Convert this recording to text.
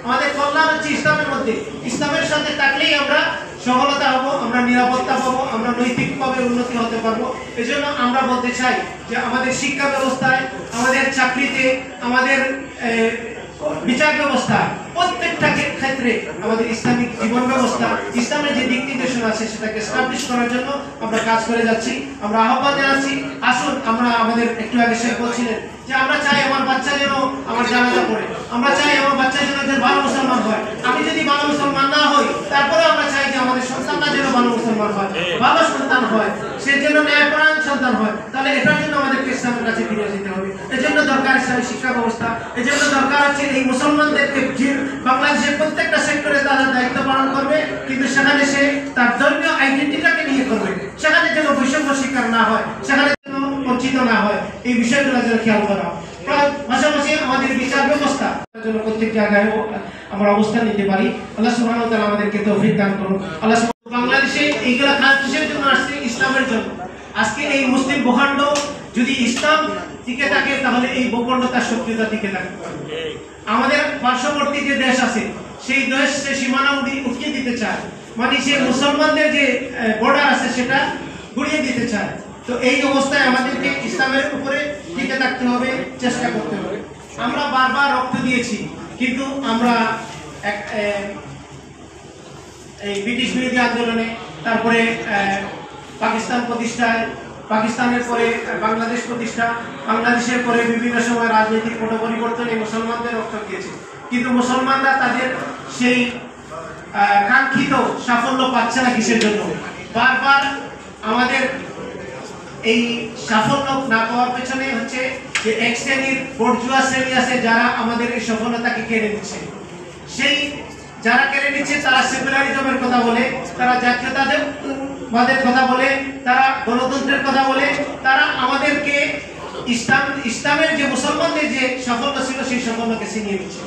আমাদের কল্যাণ হচ্ছে ইসলামের মধ্যে। ইসলামের সাথে থাকলেই আমরা সফলতা হব, আমরা নিরাপত্তা পাবো, আমরা নৈতিকভাবে উন্নতি হতে পারবো। এজন্য আমরা বলতে চাই যে আমাদের শিক্ষা ব্যবস্থায়, আমাদের চাকরিতে, আমাদের বিচার ব্যবস্থা, প্রত্যেকটা ক্ষেত্রে আমাদের ইসলামিক জীবন ব্যবস্থা, ইসলামের যে দিক নির্দেশনা আছে সেটাকে এস্টাবলিশ করার জন্য আমরা কাজ করে যাচ্ছি। আমরা আহ্বান জানাচ্ছি, আসুন আমরা আমাদের একটু আগে শেখ বলছিলেন যে আমরা চাই আমার বাচ্চা যেন আমার জানাজা পড়ে, আমরা চাই আমার বাচ্চা যেন ভালো মুসলমান হয়। আমি যদি ভালো মুসলমান না হই, তারপরে আমরা চাই যে আমাদের সন্তানরা যেন ভালো মুসলমান হয়, ভালো সন্তান হয়, সে যেন ন্যায়পরায়ণ সন্তান হয়। তাহলে এটার জন্য আমাদেরকে ইসলামের কাছে ফিরে যেতে হবে। এজন্য দরকার ইসলামী শিক্ষা ব্যবস্থা, এজন্য দরকার হচ্ছে এই মুসলমানদেরকে বাংলাদেশের প্রত্যেকটা সেক্টরে তারা দায়িত্ব পালন করবে, কিন্তু সেখানে সে তার ধর্মীয় আইডেন্টিটিটাকে নিয়ে করবে, সেখানে যেন বৈষম্য শিকার না হয়, সেখানে যেন বঞ্চিত না হয়, এই বিষয়গুলো যেন খেয়াল করা। পাশাপাশি আমাদের বিচার ব্যবস্থা যেন প্রত্যেক জায়গায় আমরা অবস্থান নিতে পারি। আল্লাহ সুবহানাহু ওয়া তাআলা আমাদেরকে তৌফিক দান করুন। আল্লাহ বাংলাদেশে এইগুলা কাজ কিসের জন্য আসছে? ইসলামের জন্য। আজকে এই মুসলিম ভূখণ্ড যদি ইসলাম টিকে থাকে, তাহলে এই ভূখণ্ডতার সক্রিয়তা টিকে থাকবে। আমাদের পার্শ্ববর্তী যে দেশ আছে, সেই দেশ সে সীমানা উঠিয়ে দিতে চায়, মানে সে মুসলমানদের যে বর্ডার আছে সেটা গুড়িয়ে দিতে চায়। তো এই অবস্থায় আমাদেরকে ইসলামের উপরে টিকে থাকতে হবে, চেষ্টা করতে হবে। আমরা বারবার রক্ত দিয়েছি, কিন্তু আমরা এই ব্রিটিশ বিরোধী আন্দোলনে, তারপরে পাকিস্তান প্রতিষ্ঠায়, পাকিস্তানের পরে বাংলাদেশ প্রতিষ্ঠা, বাংলাদেশের পরে বিভিন্ন সময় রাজনৈতিক পট পরিবর্তনে মুসলমানদের রক্ত দিয়েছে, কিন্তু মুসলমানরা তাদের সেই কাঙ্ক্ষিত সাফল্য পাচ্ছে না। কিসের জন্য? বারবার আমাদের এই সাফল্য না পাওয়ার পেছনে হচ্ছে যে এক শ্রেণীর বর্জুয়া শ্রেণী আছে যারা আমাদের এই সফলতাকে কেড়ে নিচ্ছে। সেই যারা কেড়ে নিচ্ছে তারা সেকুলারিজমের কথা বলে, তারা জাতীয়তাবাদের কথা বলে, তারা গণতন্ত্রের কথা বলে, তারা আমাদেরকে ইসলামের যে মুসলমানদের যে সাফল্য ছিল সেই সাফল্যকে ছিনিয়ে নিচ্ছে।